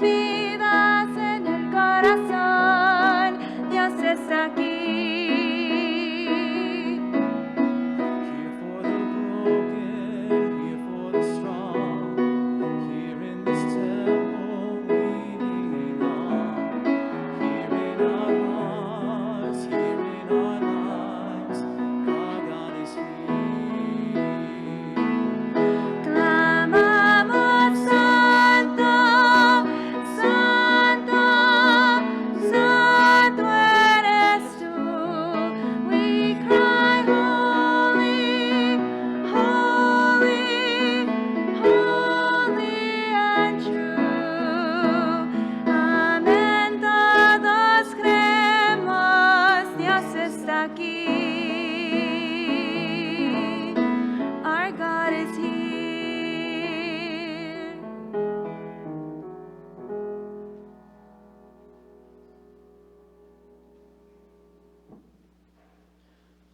vidas en el corazón, Dios está aquí.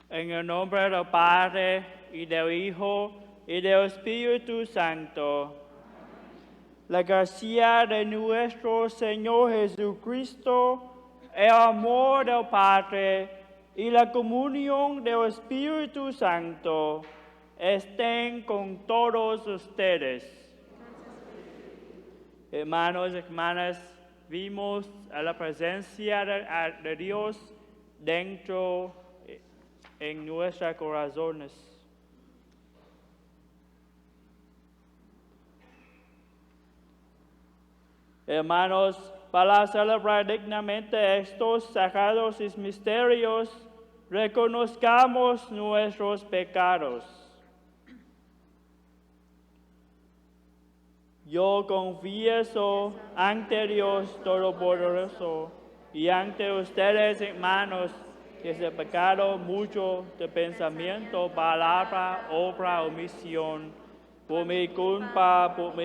En el nombre del Padre, y del Hijo, y del Espíritu Santo. La gracia de nuestro Señor Jesucristo, el amor del Padre y la comunión del Espíritu Santo estén con todos ustedes. Hermanos y hermanas, vimos a la presencia de Dios dentro en nuestros corazones. Hermanos, para celebrar dignamente estos sagrados misterios, reconozcamos nuestros pecados. Yo confieso ante Dios Todopoderoso y ante ustedes, hermanos, que he pecado mucho de pensamiento, palabra, obra, omisión, por mi culpa, por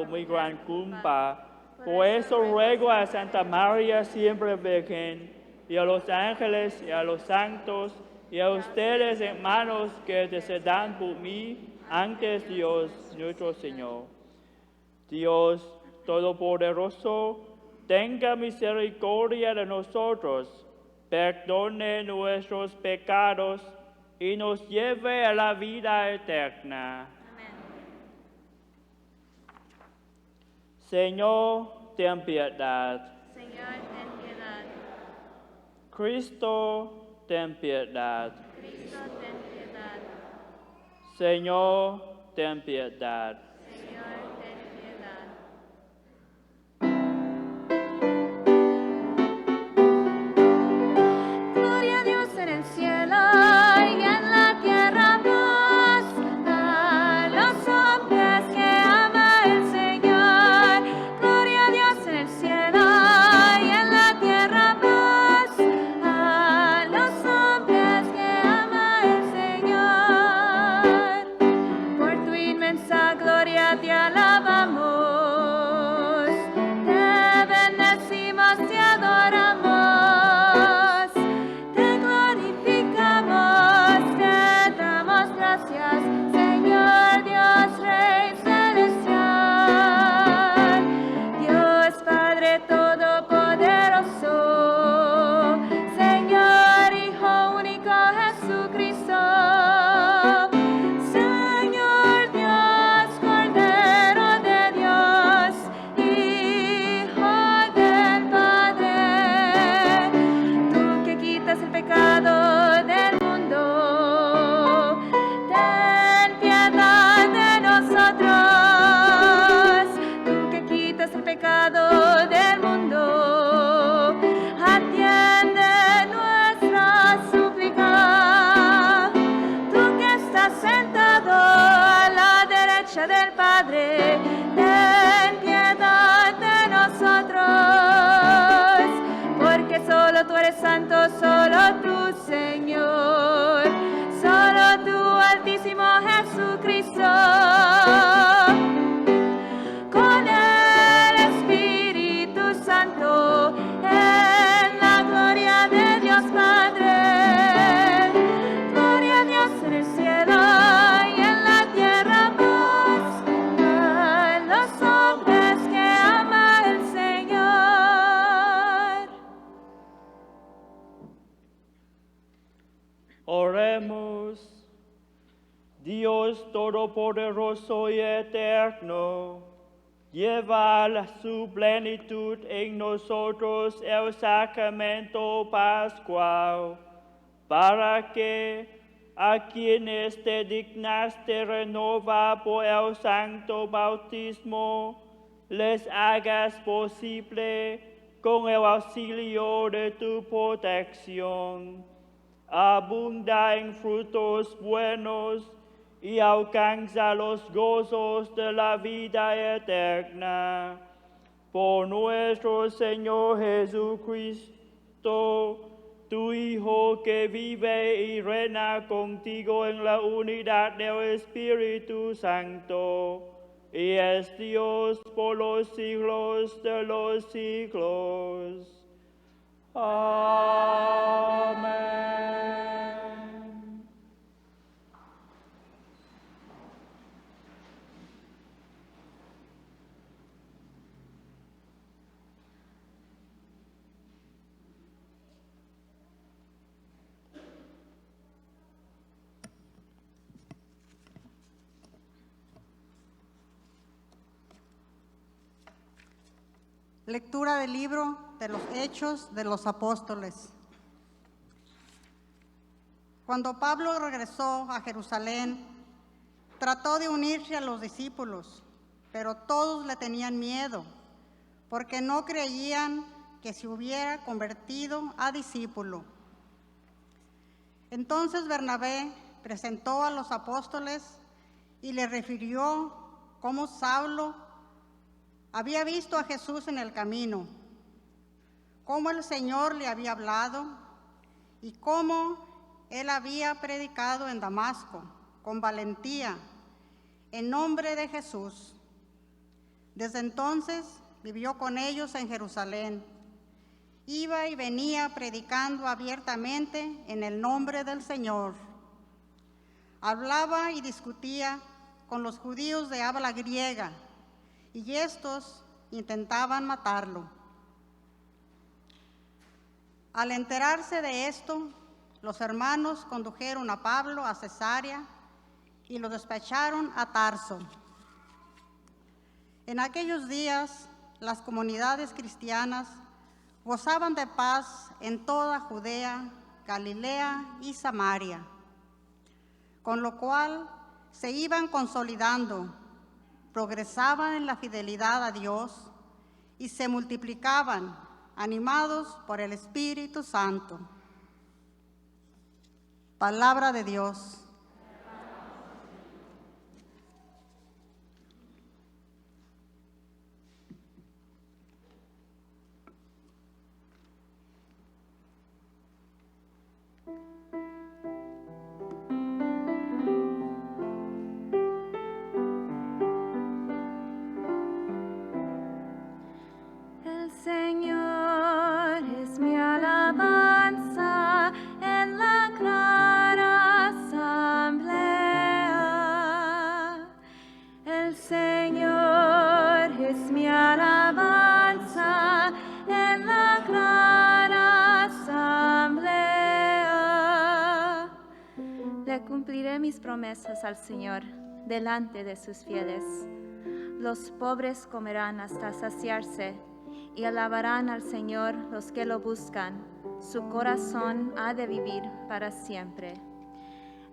mi gran culpa. Por eso ruego a Santa María siempre Virgen, y a los ángeles, y a los santos, y a ustedes, hermanos, que intercedan por mí ante Dios nuestro Señor. Dios Todopoderoso, tenga misericordia de nosotros, perdone nuestros pecados y nos lleve a la vida eterna. Amén. Señor, ten piedad. Señor, ten piedad. Cristo, ten piedad. Cristo, ten piedad. Señor, ten piedad. Señor, ten piedad. Gloria a Dios en el cielo y en la tierra paz a los hombres que ama el Señor. Gloria a Dios en el cielo y en la tierra paz a los hombres que ama el Señor. Por tu inmensa gloria te alabamos, te bendecimos, te adoramos, te glorificamos, te damos gracias, Señor Dios Rey celestial, Dios Padre Todopoderoso, Señor Hijo único Jesucristo, Señor Dios, Cordero de Dios, Hijo del Padre, tú que quitas el pecado del mundo, ten piedad de nosotros, tú que quitas el pecado del mundo, atiende nuestra súplica, tú que estás sentado a la derecha del Padre, ten piedad de nosotros, porque solo tú eres santo, solo tú, Señor, solo tú, Altísimo Jesucristo, con el Espíritu Santo, en la gloria de Dios Padre. Gloria a Dios en el cielo y en la tierra paz a los hombres que ama Dios Todopoderoso y Eterno, lleva a su plenitud en nosotros el sacramento pascual, para que a quienes te dignaste renovar por el santo bautismo, les hagas posible, con el auxilio de tu protección, abunda en frutos buenos y alcanza los gozos de la vida eterna. Por nuestro Señor Jesucristo, tu Hijo, que vive y reina contigo en la unidad del Espíritu Santo, y es Dios por los siglos de los siglos. Amén. Lectura del libro de los Hechos de los Apóstoles. Cuando Pablo regresó a Jerusalén, trató de unirse a los discípulos, pero todos le tenían miedo, porque no creían que se hubiera convertido a discípulo. Entonces Bernabé presentó a los apóstoles y le refirió cómo Saulo había visto a Jesús en el camino, cómo el Señor le había hablado y cómo él había predicado en Damasco con valentía en nombre de Jesús. Desde entonces vivió con ellos en Jerusalén. Iba y venía predicando abiertamente en el nombre del Señor. Hablaba y discutía con los judíos de habla griega, y estos intentaban matarlo. Al enterarse de esto, los hermanos condujeron a Pablo a Cesarea y lo despacharon a Tarso. En aquellos días, las comunidades cristianas gozaban de paz en toda Judea, Galilea y Samaria, con lo cual se iban consolidando, progresaban en la fidelidad a Dios y se multiplicaban, animados por el Espíritu Santo. Palabra de Dios. El Señor es mi alabanza en la gran asamblea. El Señor es mi alabanza en la gran asamblea. Le cumpliré mis promesas al Señor delante de sus fieles. Los pobres comerán hasta saciarse y alabarán al Señor los que lo buscan. Su corazón ha de vivir para siempre.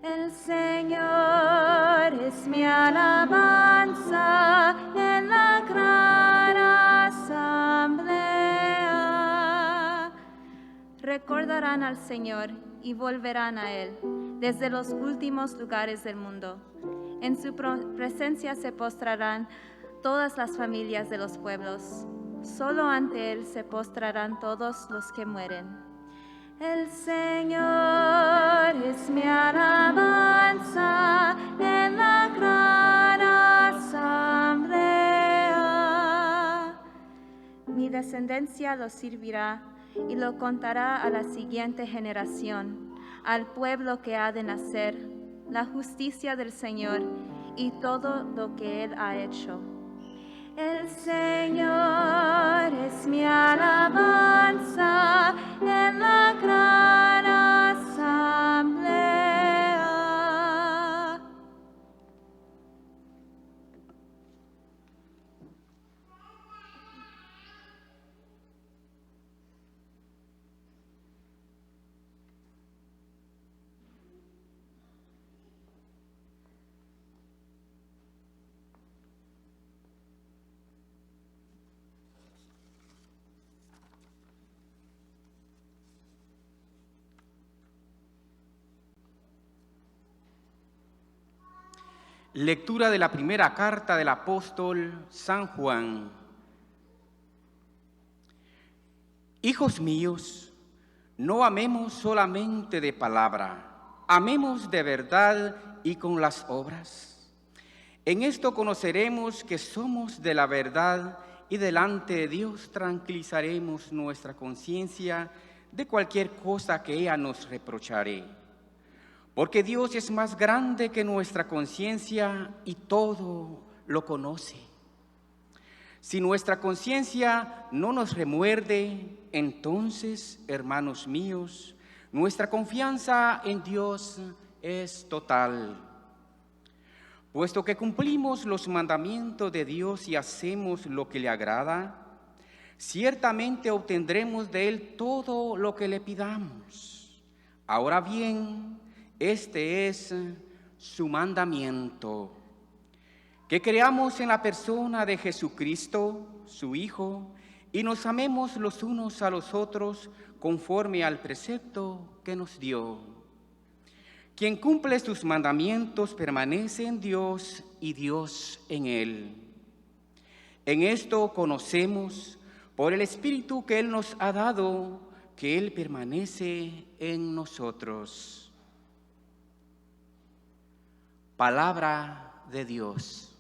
El Señor es mi alabanza en la gran asamblea. Recordarán al Señor y volverán a Él desde los últimos lugares del mundo. En su presencia se postrarán todas las familias de los pueblos. Solo ante Él se postrarán todos los que mueren. El Señor es mi alabanza en la gran asamblea. Mi descendencia lo servirá y lo contará a la siguiente generación, al pueblo que ha de nacer, la justicia del Señor y todo lo que Él ha hecho. El Señor es mi alabanza en la gran asamblea. Lectura de la primera carta del apóstol San Juan. Hijos míos, no amemos solamente de palabra, amemos de verdad y con las obras. En esto conoceremos que somos de la verdad y delante de Dios tranquilizaremos nuestra conciencia de cualquier cosa que ella nos reprocharé. Porque Dios es más grande que nuestra conciencia y todo lo conoce. Si nuestra conciencia no nos remuerde, entonces, hermanos míos, nuestra confianza en Dios es total. Puesto que cumplimos los mandamientos de Dios y hacemos lo que le agrada, ciertamente obtendremos de Él todo lo que le pidamos. Ahora bien, este es su mandamiento, que creamos en la persona de Jesucristo, su Hijo, y nos amemos los unos a los otros conforme al precepto que nos dio. Quien cumple sus mandamientos permanece en Dios y Dios en él. En esto conocemos, por el Espíritu que Él nos ha dado, que Él permanece en nosotros. Palabra de Dios.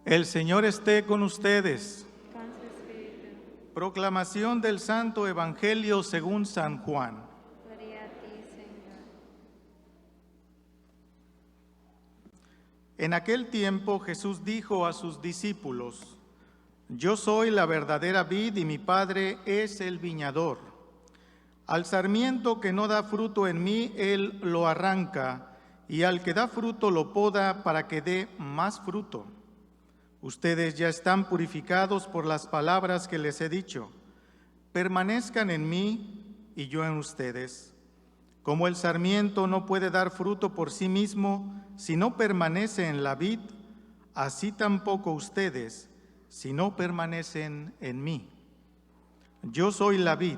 El Señor esté con ustedes. Proclamación del Santo Evangelio según San Juan. Gloria a ti, Señor. En aquel tiempo Jesús dijo a sus discípulos: Yo soy la verdadera vid y mi Padre es el viñador. Al sarmiento que no da fruto en mí, Él lo arranca, y al que da fruto lo poda para que dé más fruto. Ustedes ya están purificados por las palabras que les he dicho. Permanezcan en mí y yo en ustedes. Como el sarmiento no puede dar fruto por sí mismo si no permanece en la vid, así tampoco ustedes si no permanecen en mí. Yo soy la vid,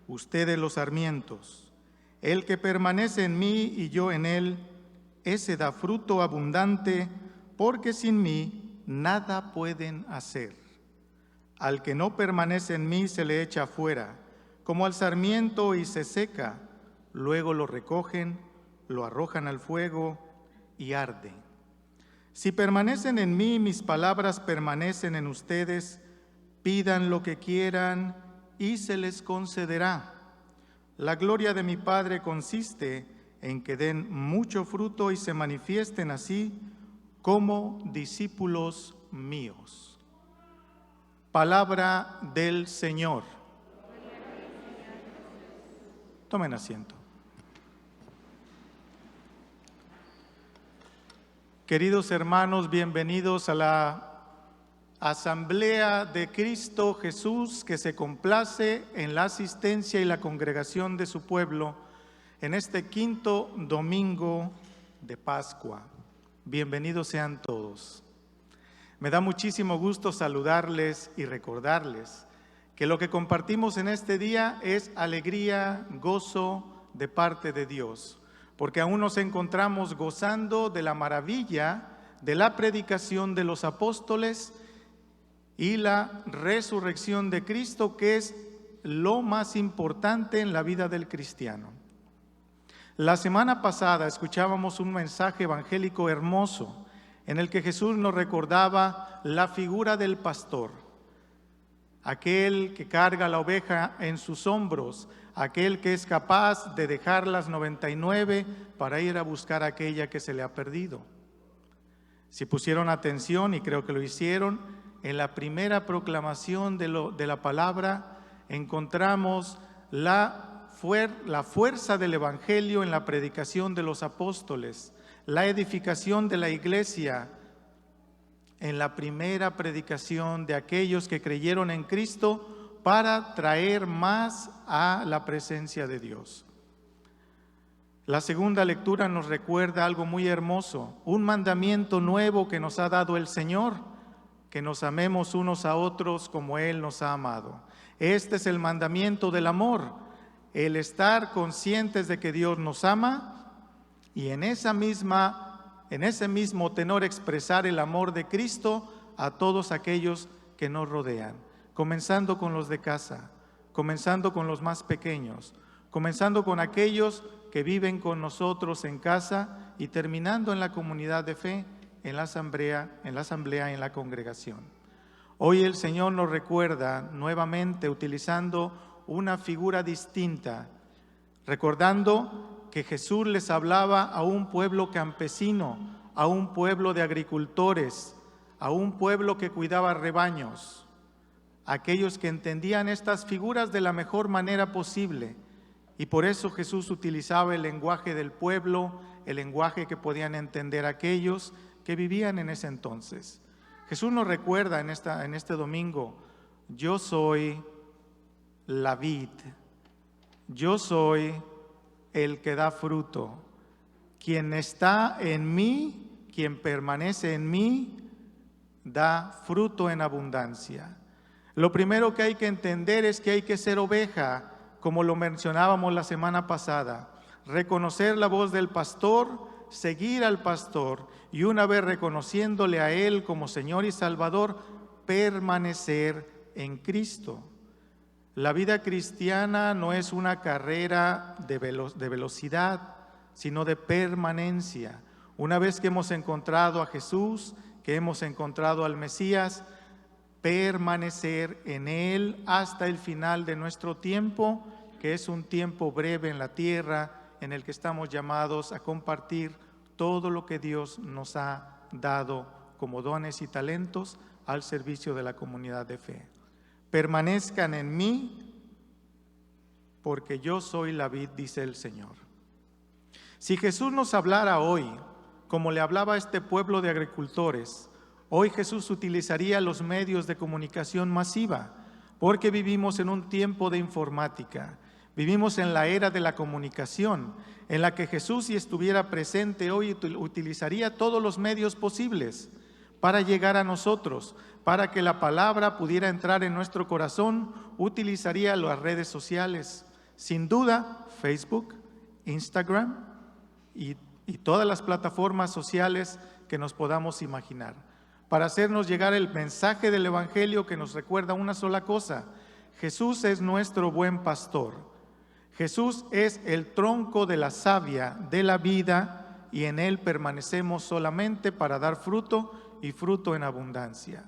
ustedes los sarmientos. El que permanece en mí y yo en él, ese da fruto abundante, porque sin mí nada pueden hacer. Al que no permanece en mí se le echa fuera, como al sarmiento, y se seca. Luego lo recogen, lo arrojan al fuego y arde. Si permanecen en mí, mis palabras permanecen en ustedes, pidan lo que quieran y se les concederá. La gloria de mi Padre consiste en que den mucho fruto y se manifiesten así como discípulos míos. Palabra del Señor. Tomen asiento. Queridos hermanos, bienvenidos a la Asamblea de Cristo Jesús, que se complace en la asistencia y la congregación de su pueblo en este quinto domingo de Pascua. Bienvenidos sean todos. Me da muchísimo gusto saludarles y recordarles que lo que compartimos en este día es alegría, gozo, de parte de Dios, porque aún nos encontramos gozando de la maravilla de la predicación de los apóstoles y la resurrección de Cristo, que es lo más importante en la vida del cristiano. La semana pasada escuchábamos un mensaje evangélico hermoso en el que Jesús nos recordaba la figura del pastor, aquel que carga la oveja en sus hombros, aquel que es capaz de dejar las 99 para ir a buscar aquella que se le ha perdido. Si pusieron atención, y creo que lo hicieron, en la primera proclamación de la palabra encontramos la fuerza del Evangelio en la predicación de los apóstoles, la edificación de la iglesia en la primera predicación de aquellos que creyeron en Cristo para traer más a la presencia de Dios. La segunda lectura nos recuerda algo muy hermoso, un mandamiento nuevo que nos ha dado el Señor, que nos amemos unos a otros como Él nos ha amado. Este es el mandamiento del amor, el estar conscientes de que Dios nos ama y en ese mismo tenor expresar el amor de Cristo a todos aquellos que nos rodean, comenzando con los de casa, comenzando con los más pequeños, comenzando con aquellos que viven con nosotros en casa y terminando en la comunidad de fe, en la asamblea y en la congregación. Hoy el Señor nos recuerda nuevamente utilizando una figura distinta, recordando que Jesús les hablaba a un pueblo campesino, a un pueblo de agricultores, a un pueblo que cuidaba rebaños, aquellos que entendían estas figuras de la mejor manera posible. Y por eso Jesús utilizaba el lenguaje del pueblo, el lenguaje que podían entender aquellos que vivían en ese entonces. Jesús nos recuerda en este domingo, yo soy la vid, yo soy el que da fruto. Quien está en mí, quien permanece en mí, da fruto en abundancia. Lo primero que hay que entender es que hay que ser oveja, como lo mencionábamos la semana pasada, reconocer la voz del pastor, seguir al pastor y una vez reconociéndole a Él como Señor y Salvador, permanecer en Cristo. La vida cristiana no es una carrera de velocidad, sino de permanencia. Una vez que hemos encontrado a Jesús, que hemos encontrado al Mesías, permanecer en Él hasta el final de nuestro tiempo, que es un tiempo breve en la tierra, en el que estamos llamados a compartir todo lo que Dios nos ha dado como dones y talentos al servicio de la comunidad de fe. Permanezcan en mí, porque yo soy la vid, dice el Señor. Si Jesús nos hablara hoy, como le hablaba a este pueblo de agricultores, hoy Jesús utilizaría los medios de comunicación masiva, porque vivimos en un tiempo de informática. Vivimos en la era de la comunicación, en la que Jesús, si estuviera presente hoy, utilizaría todos los medios posibles para llegar a nosotros, para que la palabra pudiera entrar en nuestro corazón, utilizaría las redes sociales, sin duda Facebook, Instagram y todas las plataformas sociales que nos podamos imaginar, para hacernos llegar el mensaje del Evangelio que nos recuerda una sola cosa: Jesús es nuestro buen pastor. Jesús es el tronco de la savia de la vida y en Él permanecemos solamente para dar fruto y fruto en abundancia.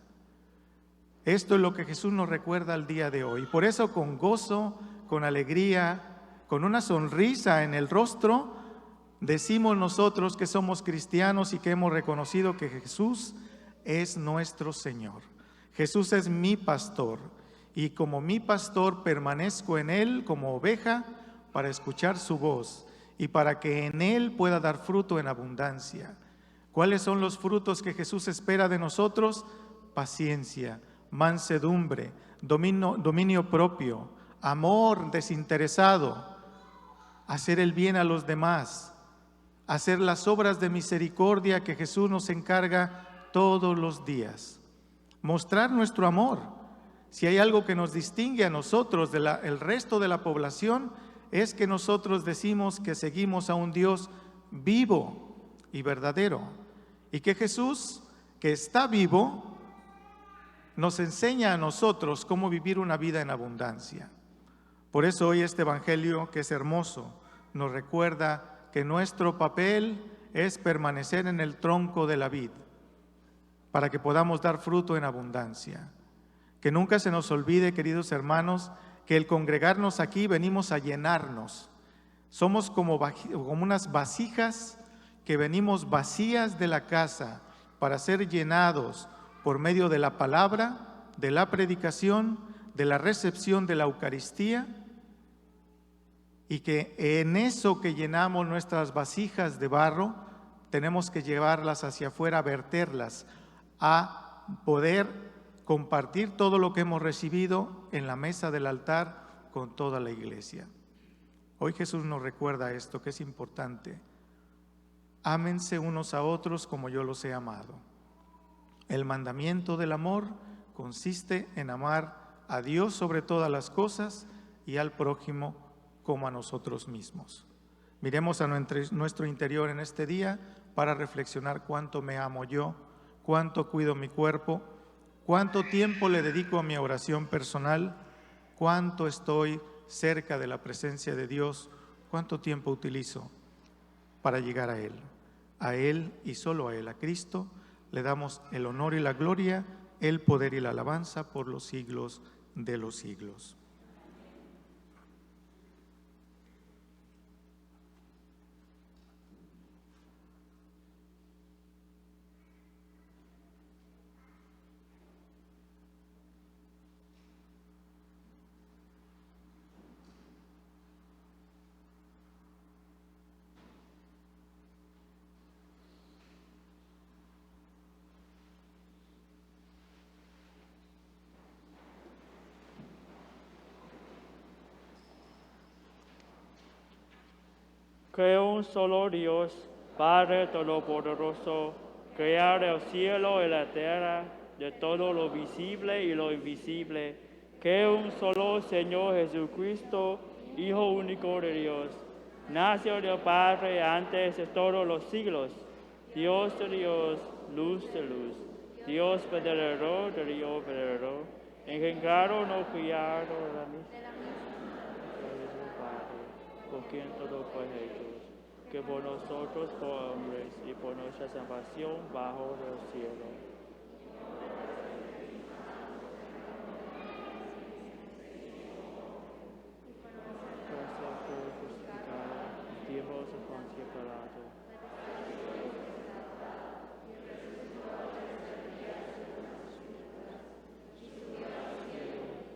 Esto es lo que Jesús nos recuerda el día de hoy. Por eso con gozo, con alegría, con una sonrisa en el rostro, decimos nosotros que somos cristianos y que hemos reconocido que Jesús es nuestro Señor. Jesús es mi pastor y como mi pastor permanezco en Él como oveja para escuchar su voz y para que en Él pueda dar fruto en abundancia. ¿Cuáles son los frutos que Jesús espera de nosotros? Paciencia, mansedumbre, dominio propio, amor desinteresado, hacer el bien a los demás, hacer las obras de misericordia que Jesús nos encarga todos los días, mostrar nuestro amor. Si hay algo que nos distingue a nosotros del resto de la población, es que nosotros decimos que seguimos a un Dios vivo y verdadero, y que Jesús, que está vivo, nos enseña a nosotros cómo vivir una vida en abundancia. Por eso hoy este Evangelio, que es hermoso, nos recuerda que nuestro papel es permanecer en el tronco de la vid, para que podamos dar fruto en abundancia. Que nunca se nos olvide, queridos hermanos, que el congregarnos aquí venimos a llenarnos. Somos como unas vasijas que venimos vacías de la casa para ser llenados por medio de la palabra, de la predicación, de la recepción de la Eucaristía, y que en eso que llenamos nuestras vasijas de barro, tenemos que llevarlas hacia afuera, verterlas, a poder compartir todo lo que hemos recibido en la mesa del altar con toda la iglesia. Hoy Jesús nos recuerda esto, que es importante. Ámense unos a otros como yo los he amado. El mandamiento del amor consiste en amar a Dios sobre todas las cosas y al prójimo como a nosotros mismos. Miremos a nuestro interior en este día para reflexionar cuánto me amo yo, cuánto cuido mi cuerpo, cuánto tiempo le dedico a mi oración personal, cuánto estoy cerca de la presencia de Dios, cuánto tiempo utilizo para llegar a Él y solo a Él, a Cristo. Le damos el honor y la gloria, el poder y la alabanza por los siglos de los siglos. Creo un solo Dios, Padre Todopoderoso, creador del cielo y la tierra, de todo lo visible y lo invisible. Creo un solo Señor Jesucristo, Hijo único de Dios, nació del Padre antes de todos los siglos, Dios de Dios, luz de luz, Dios verdadero de Dios verdadero, engendrado, no criado, de la misma por quien todo fue hecho, que por nosotros, por hombres, y por nuestra salvación bajo del cielo. Por crucificado, tiempos de Poncio Pilato.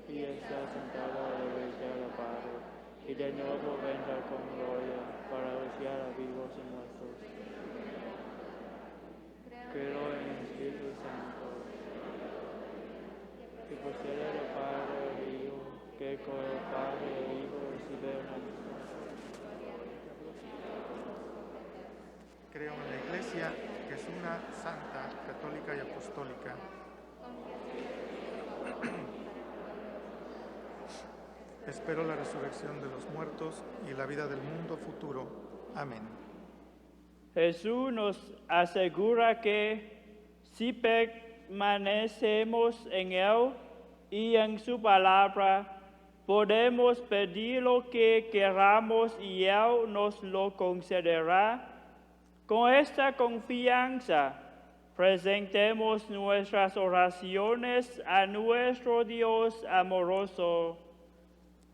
Y está sentado a la derecha del Padre, y de nuevo vendrá con gloria para juzgar a vivos y muertos. Creo en el Espíritu Santo, que procede del Padre y Hijo, que con el Padre y el Hijo recibe una misión. Creo en la Iglesia, que es una santa, católica y apostólica. Espero la resurrección de los muertos y la vida del mundo futuro. Amén. Jesús nos asegura que si permanecemos en Él y en su palabra, podemos pedir lo que queramos y Él nos lo concederá. Con esta confianza, presentemos nuestras oraciones a nuestro Dios amoroso.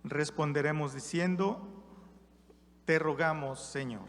Responderemos diciendo: te rogamos, Señor.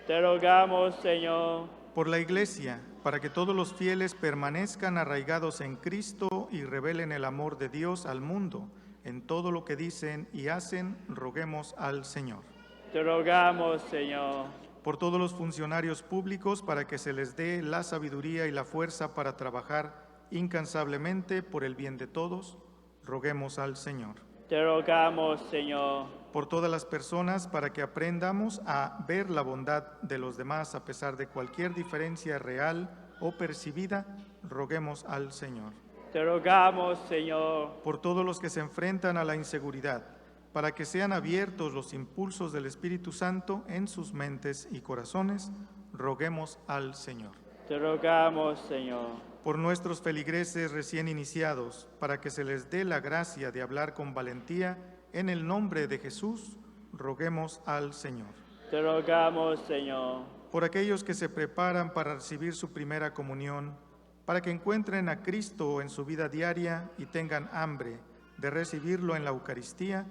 Te rogamos, Señor, Por la Iglesia, para que todos los fieles permanezcan arraigados en Cristo y revelen el amor de Dios al mundo. En todo lo que dicen y hacen, roguemos al Señor. te rogamos, Señor. Por todos los funcionarios públicos, para que se les dé la sabiduría y la fuerza para trabajar incansablemente por el bien de todos, roguemos al Señor. Te rogamos, Señor. Por todas las personas, para que aprendamos a ver la bondad de los demás a pesar de cualquier diferencia real o percibida, roguemos al Señor. Te rogamos, Señor. Por todos los que se enfrentan a la inseguridad, para que sean abiertos los impulsos del Espíritu Santo en sus mentes y corazones, roguemos al Señor. Te rogamos, Señor. Por nuestros feligreses recién iniciados, para que se les dé la gracia de hablar con valentía en el nombre de Jesús, roguemos al Señor. Te rogamos, Señor. Por aquellos que se preparan para recibir su primera comunión, para que encuentren a Cristo en su vida diaria y tengan hambre de recibirlo en la Eucaristía,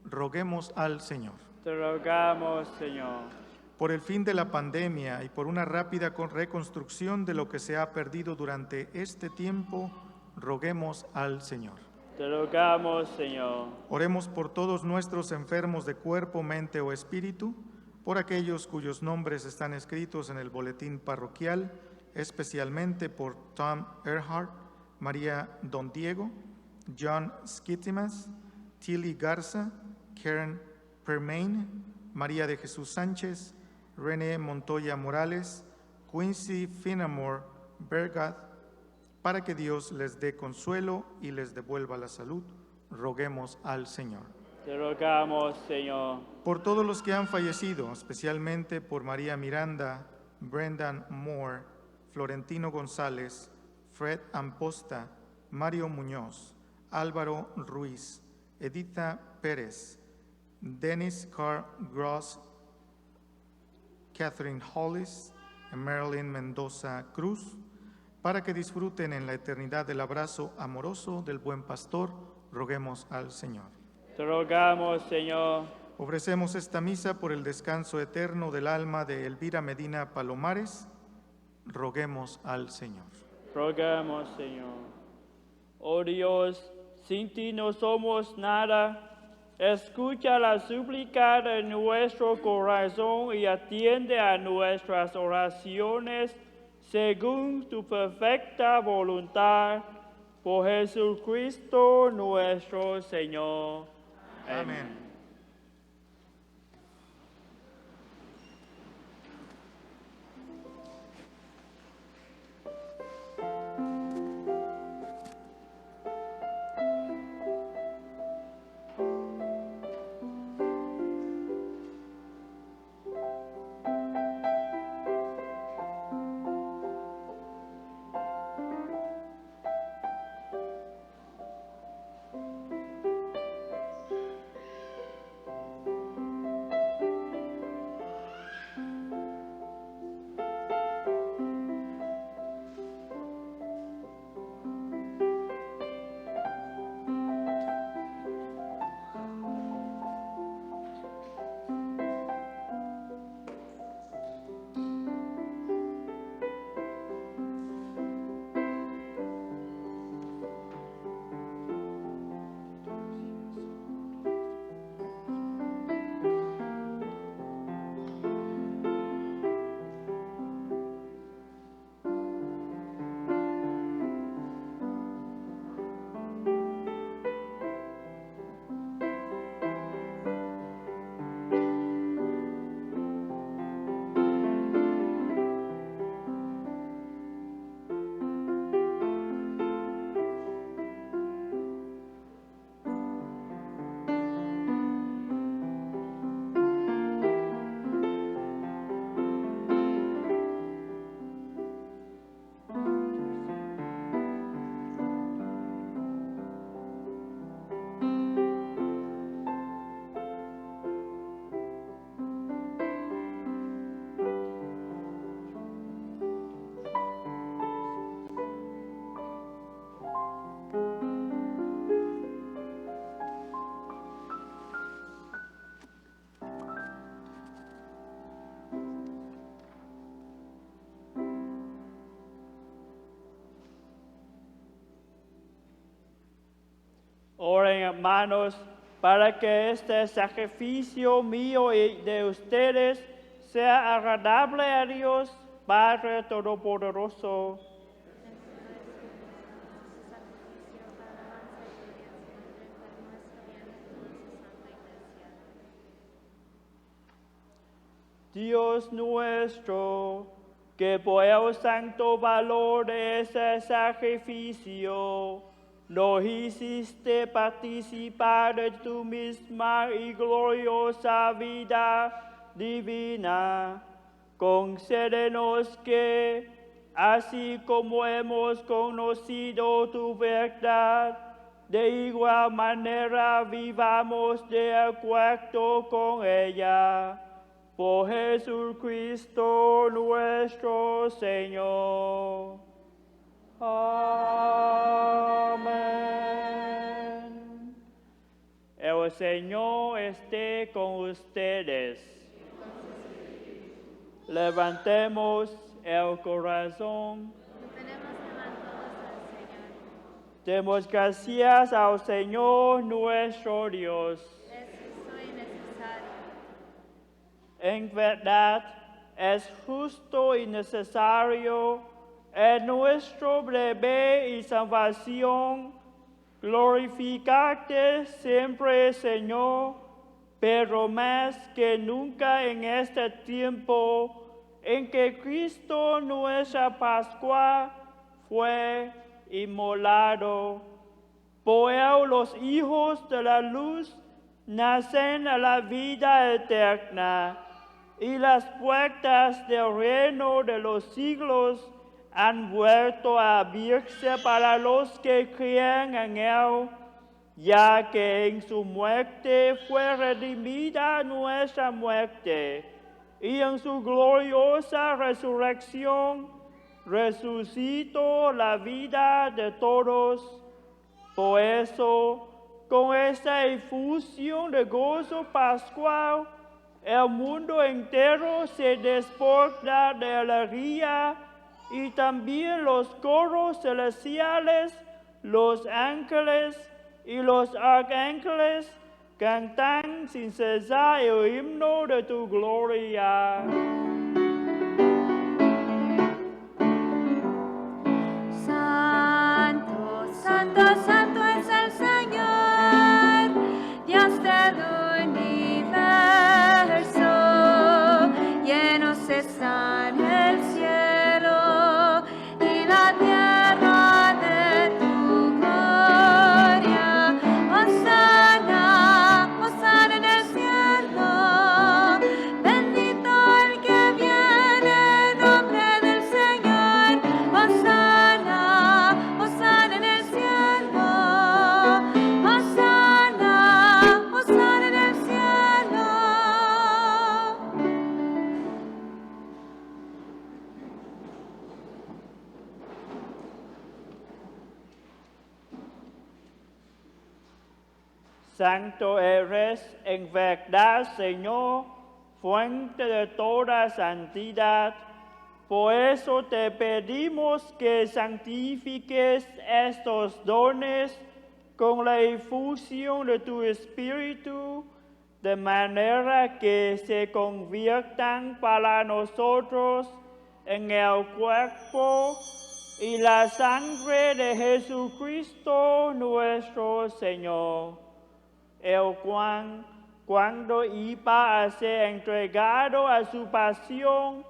roguemos al Señor. Te rogamos, Señor. Por el fin de la pandemia y por una rápida reconstrucción de lo que se ha perdido durante este tiempo, roguemos al Señor. Te rogamos, Señor. Oremos por todos nuestros enfermos de cuerpo, mente o espíritu, por aquellos cuyos nombres están escritos en el boletín parroquial, especialmente por Tom Earhart, María Don Diego, John Skitimas, Tilly Garza, Karen Permain, María de Jesús Sánchez, René Montoya Morales, Quincy Finamore Bergat, para que Dios les dé consuelo y les devuelva la salud, roguemos al Señor. Te rogamos, Señor. Por todos los que han fallecido, especialmente por María Miranda, Brendan Moore, Florentino González, Fred Amposta, Mario Muñoz, Álvaro Ruiz, Edita Pérez, Dennis Carr Gross, Catherine Hollis y Marilyn Mendoza Cruz, para que disfruten en la eternidad del abrazo amoroso del buen pastor, roguemos al Señor. Te rogamos, Señor. Ofrecemos esta misa por el descanso eterno del alma de Elvira Medina Palomares, roguemos al Señor. Rogamos, Señor. Oh Dios, sin ti no somos nada. Escucha la súplica de nuestro corazón y atiende a nuestras oraciones según tu perfecta voluntad. Por Jesucristo nuestro Señor. Amén. Oren, hermanos, para que este sacrificio mío y de ustedes sea agradable a Dios, Padre Todopoderoso. Dios nuestro, que por el santo valor de ese sacrificio nos hiciste participar de tu misma y gloriosa vida divina. Concédenos que, así como hemos conocido tu verdad, de igual manera vivamos de acuerdo con ella. Por Jesucristo nuestro Señor. Amén. El Señor esté con ustedes. Levantemos el corazón. Demos gracias al Señor nuestro Dios. En verdad, es justo y necesario en nuestro deber y salvación glorificarte siempre, Señor, pero más que nunca en este tiempo en que Cristo, nuestra Pascua, fue inmolado. Por él los hijos de la luz nacen a la vida eterna, y las puertas del reino de los siglos han vuelto a abrirse para los que creen en él, ya que en su muerte fue redimida nuestra muerte, y en su gloriosa resurrección resucitó la vida de todos. Por eso, con esta efusión de gozo pascual, el mundo entero se desborda de alegría, y también los coros celestiales, los ángeles y los arcángeles cantan sin cesar el himno de tu gloria. Santo, santo, santo es el Señor, Dios del universo. Llenos están el cielo y la tierra de tu gloria. Hosana, hosana en el cielo. Bendito el que viene en nombre del Señor. Hosana, hosana en el cielo. Hosana, hosana en el cielo. Santo eres en verdad, Señor, fuente de toda santidad. Por eso te pedimos que santifiques estos dones con la efusión de tu Espíritu, de manera que se conviertan para nosotros en el cuerpo y la sangre de Jesucristo nuestro Señor, el cual, cuando iba a ser entregado a su pasión,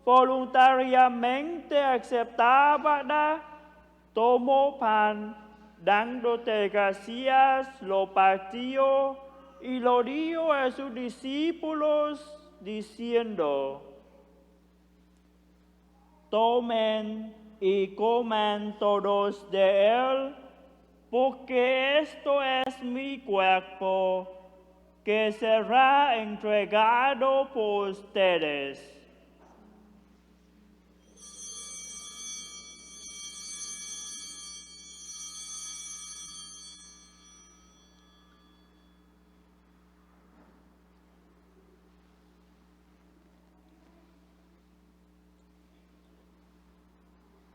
voluntariamente aceptada, tomó pan, dándote gracias, lo partió y lo dio a sus discípulos, diciendo: tomen y coman todos de él, porque esto es mi cuerpo, que será entregado por ustedes.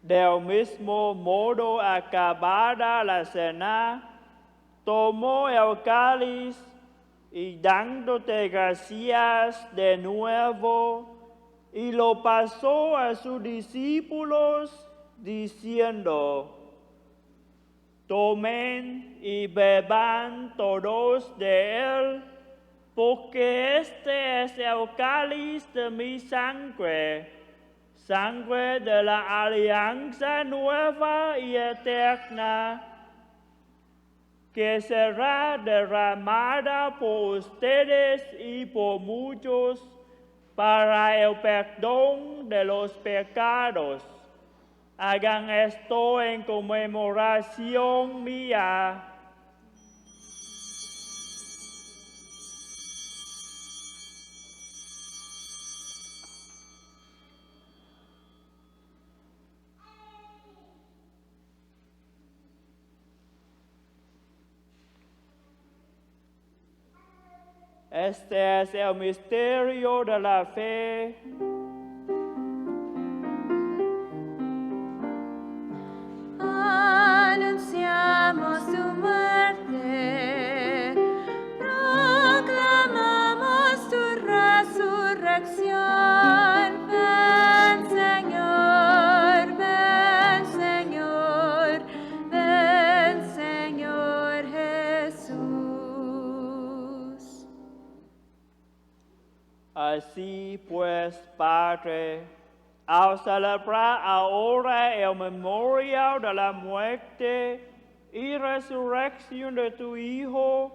Del mismo modo, acabada la cena, tomó el cáliz y dándote gracias de nuevo, y lo pasó a sus discípulos, diciendo: tomen y beban todos de él, porque este es el cáliz de mi sangre, sangre de la alianza nueva y eterna, que será derramada por ustedes y por muchos para el perdón de los pecados. Hagan esto en conmemoración mía. Este es el misterio de la fe. Anunciamos tu muerte, proclamamos tu resurrección. Ven, Señor, ven, Señor, ven, Señor Jesús. Así pues, Padre, al celebrar ahora el memorial de la muerte y resurrección de tu Hijo,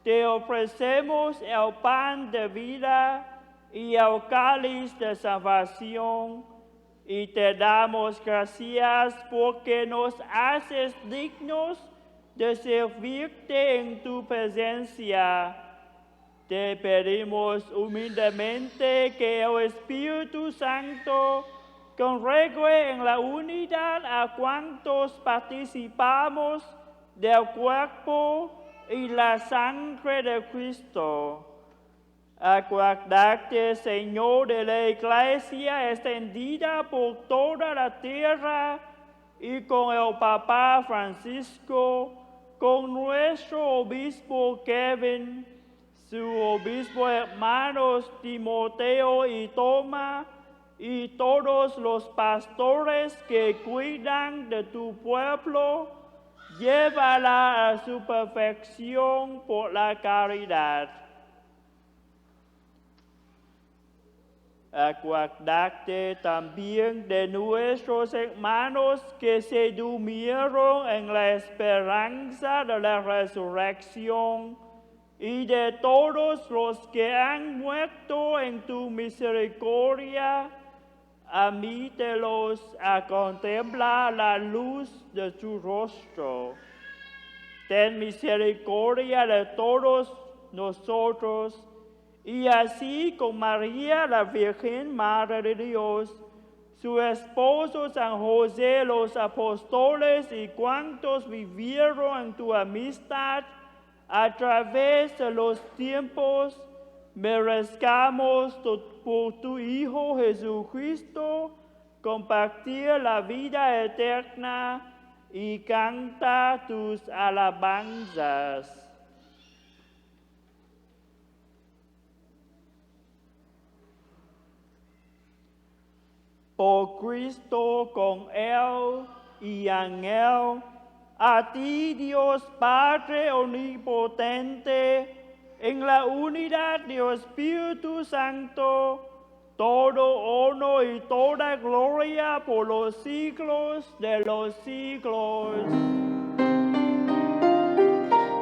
te ofrecemos el pan de vida y el cáliz de salvación, y te damos gracias porque nos haces dignos de servirte en tu presencia. Te pedimos humildemente que el Espíritu Santo congregue en la unidad a cuantos participamos del cuerpo y la sangre de Cristo. Acuérdate, Señor, de la Iglesia extendida por toda la tierra y con el Papa Francisco, con nuestro obispo Kevin, su obispo hermanos Timoteo y Toma, y todos los pastores que cuidan de tu pueblo, llévala a su perfección por la caridad. Acuérdate también de nuestros hermanos que se durmieron en la esperanza de la resurrección, y de todos los que han muerto en tu misericordia, admítelos a contemplar la luz de tu rostro. Ten misericordia de todos nosotros, y así con María, la Virgen Madre de Dios, su esposo San José, los apóstoles y cuantos vivieron en tu amistad, a través de los tiempos, merezcamos por tu Hijo Jesucristo compartir la vida eterna y canta tus alabanzas. Por Cristo, con Él y en Él, a ti, Dios Padre omnipotente, en la unidad del Espíritu Santo, todo honor y toda gloria por los siglos de los siglos.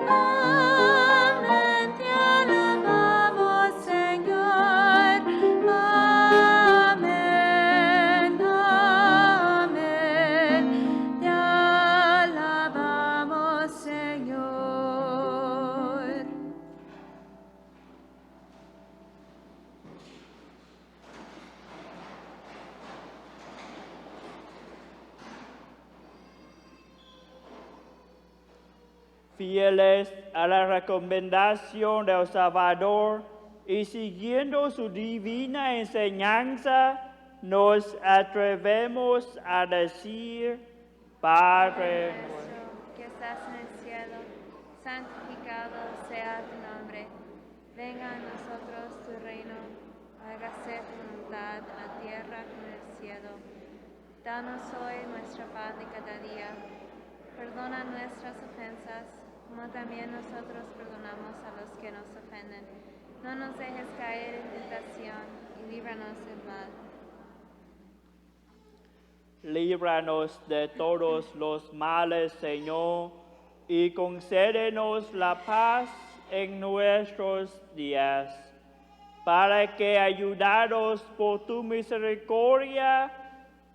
Amén, te alabamos, Señor. Amén, amén, te alabamos, Señor. Fieles a la recomendación del Salvador y siguiendo su divina enseñanza, nos atrevemos a decir: Padre Nuestro que estás en el cielo, santificado sea tu nombre. Venga a nosotros tu reino, hágase tu voluntad en la tierra como en el cielo. Danos hoy nuestra pan de cada día. Perdona nuestras ofensas, como también nosotros perdonamos a los que nos ofenden. No nos dejes caer en tentación y líbranos del mal. líbranos de todos los males, Señor, y concédenos la paz en nuestros días, para que, ayudados por tu misericordia,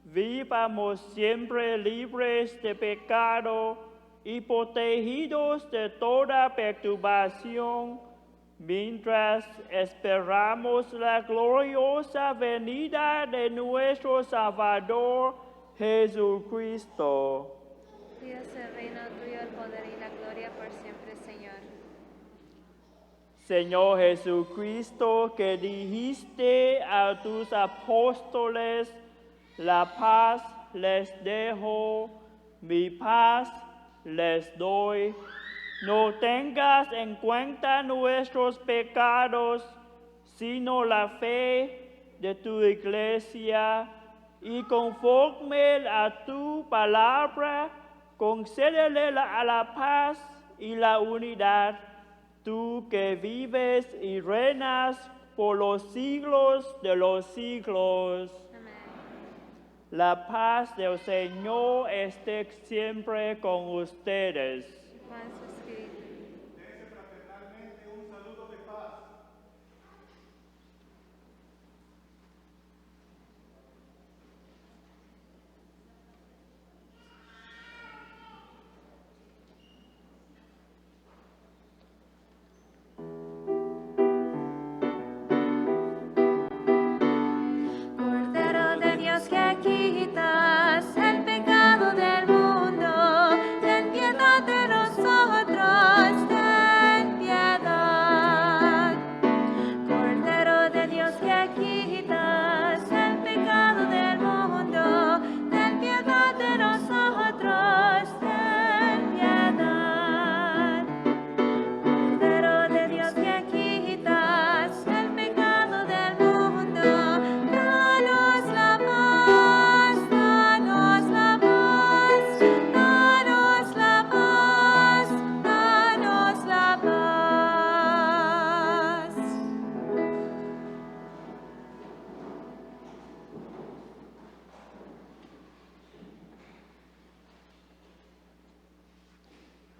vivamos siempre libres de pecado y protegidos de toda perturbación, mientras esperamos la gloriosa venida de nuestro Salvador Jesucristo. Tuyo es el reino, tuyo el poder y la gloria por siempre, Señor. Señor Jesucristo, que dijiste a tus apóstoles, la paz les dejo, mi paz les doy. No tengas en cuenta nuestros pecados, sino la fe de tu iglesia, y conforme a tu palabra, concédele a la paz y la unidad, tú que vives y reinas por los siglos de los siglos. Amén. La paz del Señor esté siempre con ustedes. Con su espíritu. Cordero de Dios que quitas el pecado del mundo, ten piedad de nosotros, ten piedad. Cordero de Dios que quitas el pecado del mundo, ten piedad de nosotros, ten piedad. Cordero de Dios que quitas el pecado del mundo, danos la paz, danos la paz, danos la paz, danos la paz.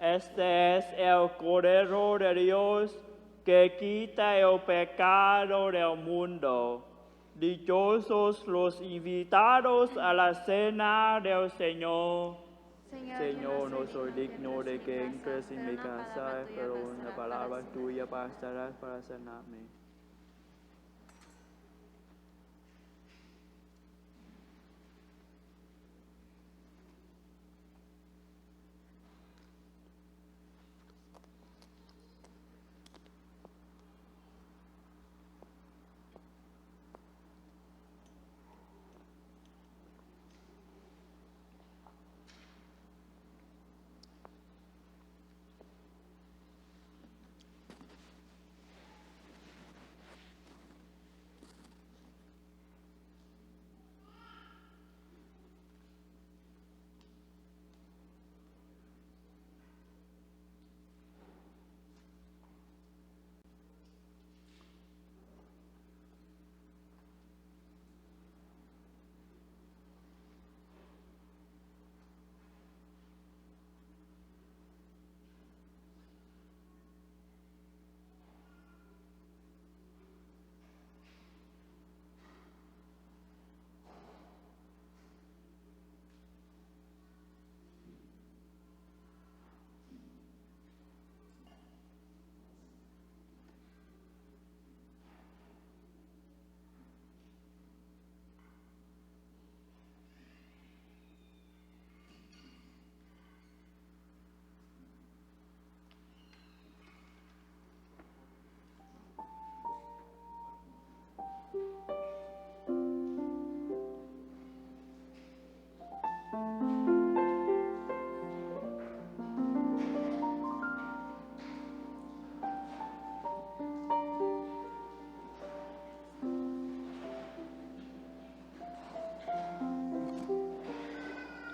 Este es el Cordero de Dios que quita el pecado del mundo. Dichosos los invitados a la cena del Señor. Señor, no soy digno de que entres en mi casa, pero una palabra tuya bastará para sanarme.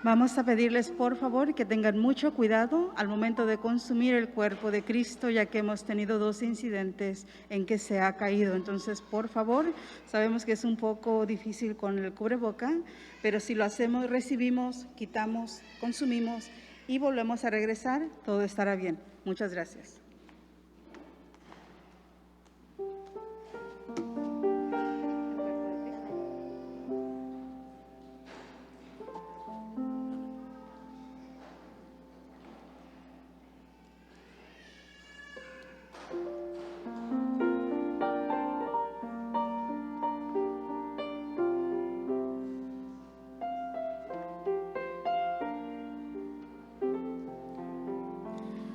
Vamos a pedirles por favor que tengan mucho cuidado al momento de consumir el cuerpo de Cristo, ya que hemos tenido 2 incidentes en que se ha caído. Entonces, por favor, sabemos que es un poco difícil con el cubreboca, pero si lo hacemos, recibimos, quitamos, consumimos y volvemos a regresar, todo estará bien. Muchas gracias.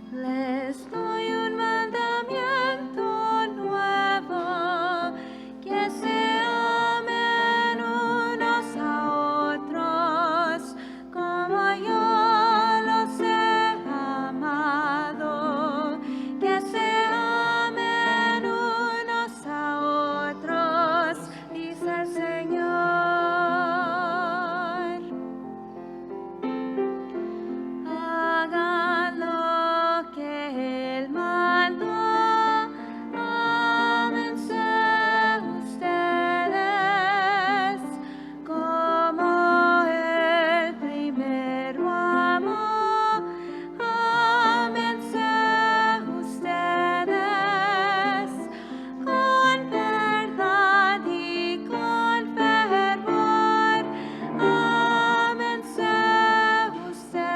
Les doy un mandamiento nuevo, que se amen unos a otros, como yo los he amado, que se amen unos a otros, dice el Señor. Hagan lo que Él mandó, ámense ustedes, como Él primero amó, ámense ustedes, con verdad y con fervor, ámense ustedes.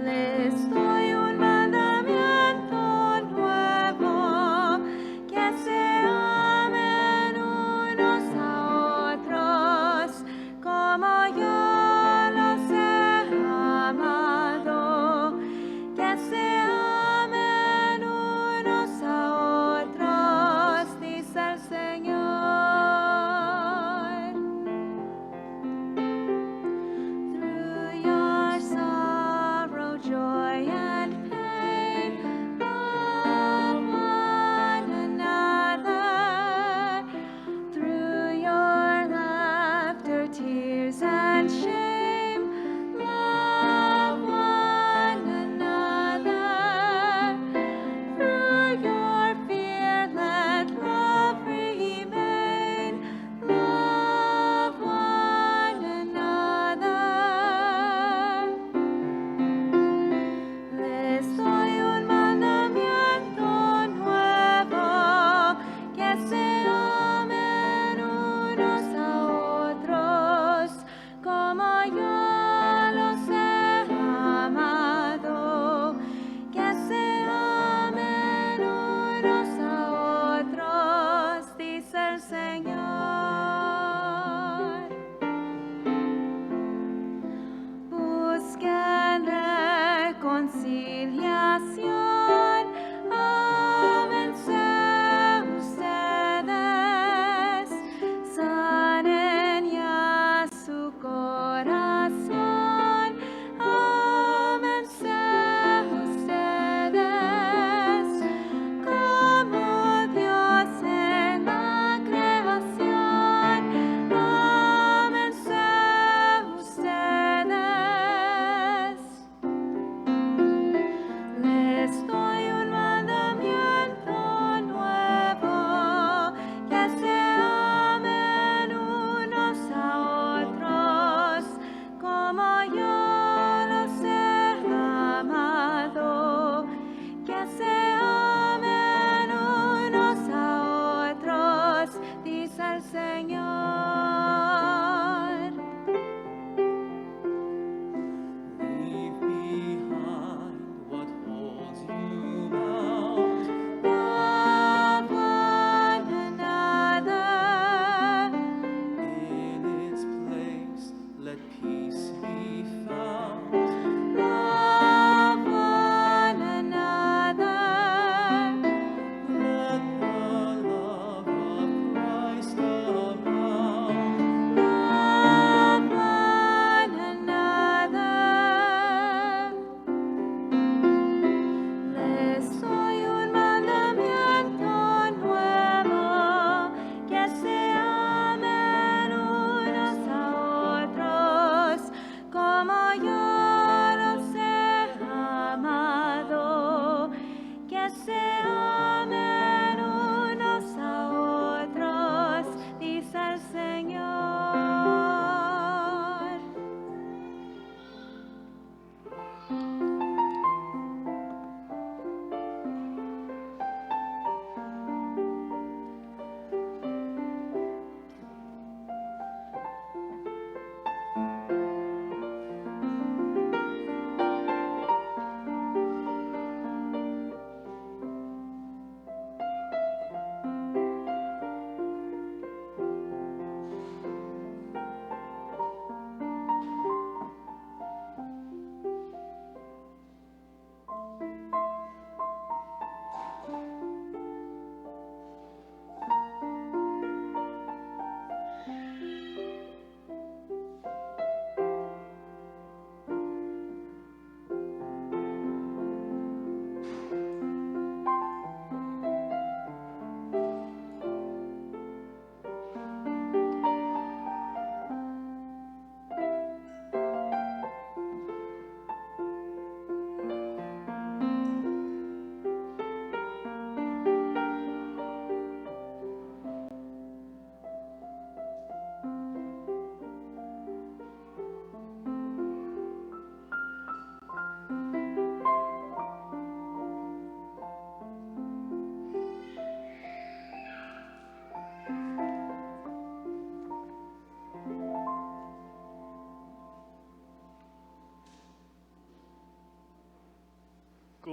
Les doy un mandamiento nuevo, que se amen unos a otros, como yo los he amado, que se amen unos a otros, dice el Señor. Through your sorrow, joy, and pain, love one another. Through your laughter, tears, and shame, love one another. Through your fear, let love remain, love one another. Les doy un mandamiento nuevo, que se amen unos a otros, como yo los he amado, que se amen unos a otros, dice el Señor. Busquen reconciliación, ámense ustedes, sanen ya su corazón, ámense ustedes, como Dios en la creación, ámense ustedes. Les doy un mandamiento nuevo, que se amen unos a otros, como yo los he amado, que se amen unos a otros, dice el Señor. Leave behind what holds you bound. Love one another. In its place, let peace be found. Love one another. Let the love of Christ abound. Love one another. Les doy un mandamiento nuevo, que se amen unos a otros,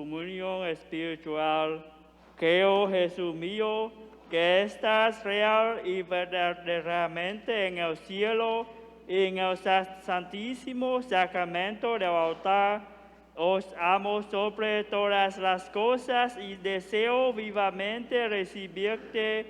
comunión espiritual. Creo, Jesús mío, que estás real y verdaderamente en el cielo y en el santísimo sacramento del altar. Os amo sobre todas las cosas y deseo vivamente recibirte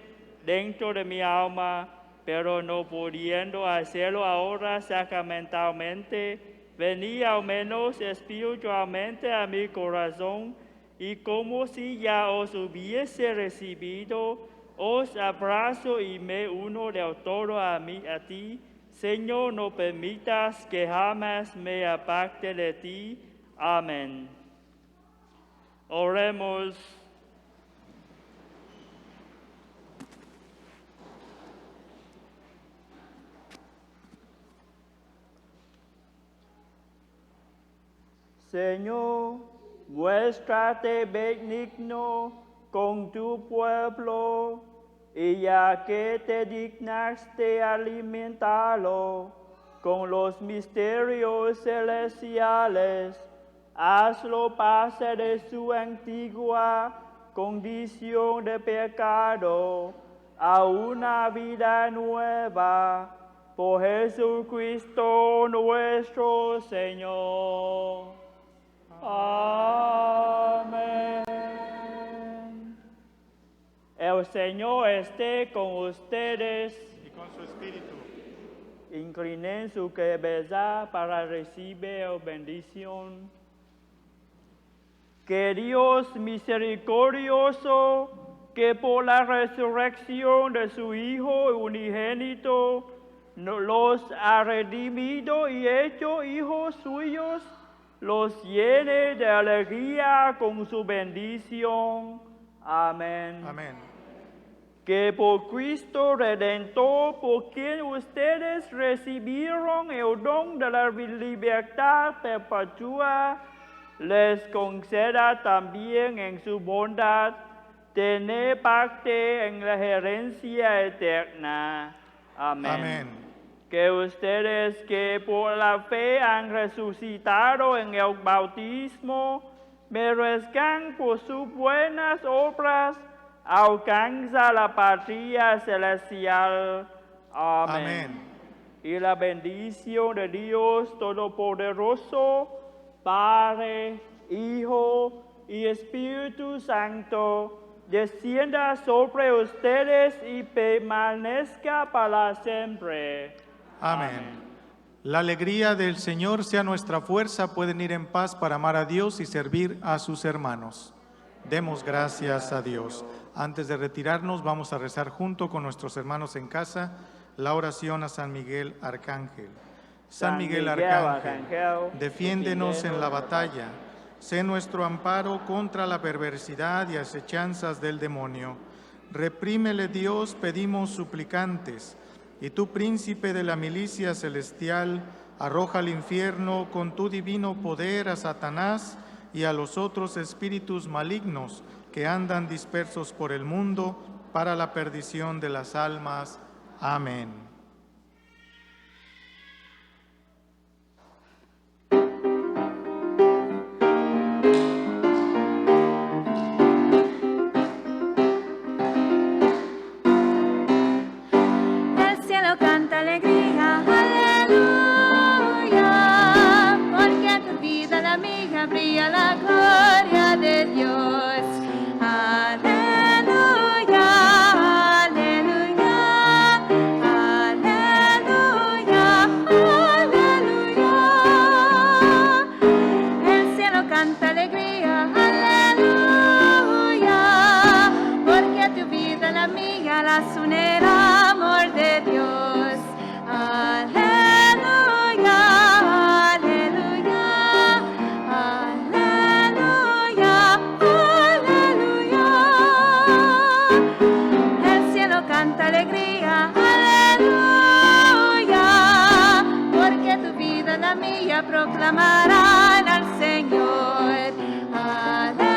dentro de mi alma, pero no pudiendo hacerlo ahora sacramentalmente, vení al menos espiritualmente a mi corazón, y como si ya os hubiese recibido, os abrazo y me uno del todo a ti. Señor, no permitas que jamás me aparte de ti. Amén. Oremos. Señor, muéstrate benigno con tu pueblo, y ya que te dignaste alimentarlo con los misterios celestiales, hazlo pasar de su antigua condición de pecado a una vida nueva, por Jesucristo nuestro Señor. Amén. El Señor esté con ustedes. Y con su espíritu. Inclinen su cabeza para recibir la bendición. Que Dios misericordioso, que por la resurrección de su Hijo unigénito los ha redimido y hecho hijos suyos, los llene de alegría con su bendición. Amén. Amén. Que por Cristo Redentor, por quien ustedes recibieron el don de la libertad perpetua, les conceda también en su bondad tener parte en la herencia eterna. Amén. Amén. Que ustedes que por la fe han resucitado en el bautismo, merezcan por sus buenas obras, alcanza la patria celestial. Amén. Amén. Y la bendición de Dios Todopoderoso, Padre, Hijo y Espíritu Santo, descienda sobre ustedes y permanezca para siempre. Amén. La alegría del Señor sea nuestra fuerza. Pueden ir en paz para amar a Dios y servir a sus hermanos. Demos gracias a Dios. Antes de retirarnos, vamos a rezar junto con nuestros hermanos en casa la oración a San Miguel Arcángel. San Miguel Arcángel, defiéndenos en la batalla. Sé nuestro amparo contra la perversidad y acechanzas del demonio. Reprímele, Dios, pedimos suplicantes. Y tú, príncipe de la milicia celestial, arroja al infierno con tu divino poder a Satanás y a los otros espíritus malignos que andan dispersos por el mundo para la perdición de las almas. Amén. El cielo canta alegría, aleluya, porque tu vida la mía brilla la gloria de Dios. Aleluya, aleluya, aleluya, aleluya. El cielo canta alegría, aleluya, porque tu vida la mía las unirá amor de Dios. Aleluya, aleluya, aleluya, aleluya. El cielo canta alegría, aleluya, porque tu vida la mía proclamarán al Señor. Aleluya.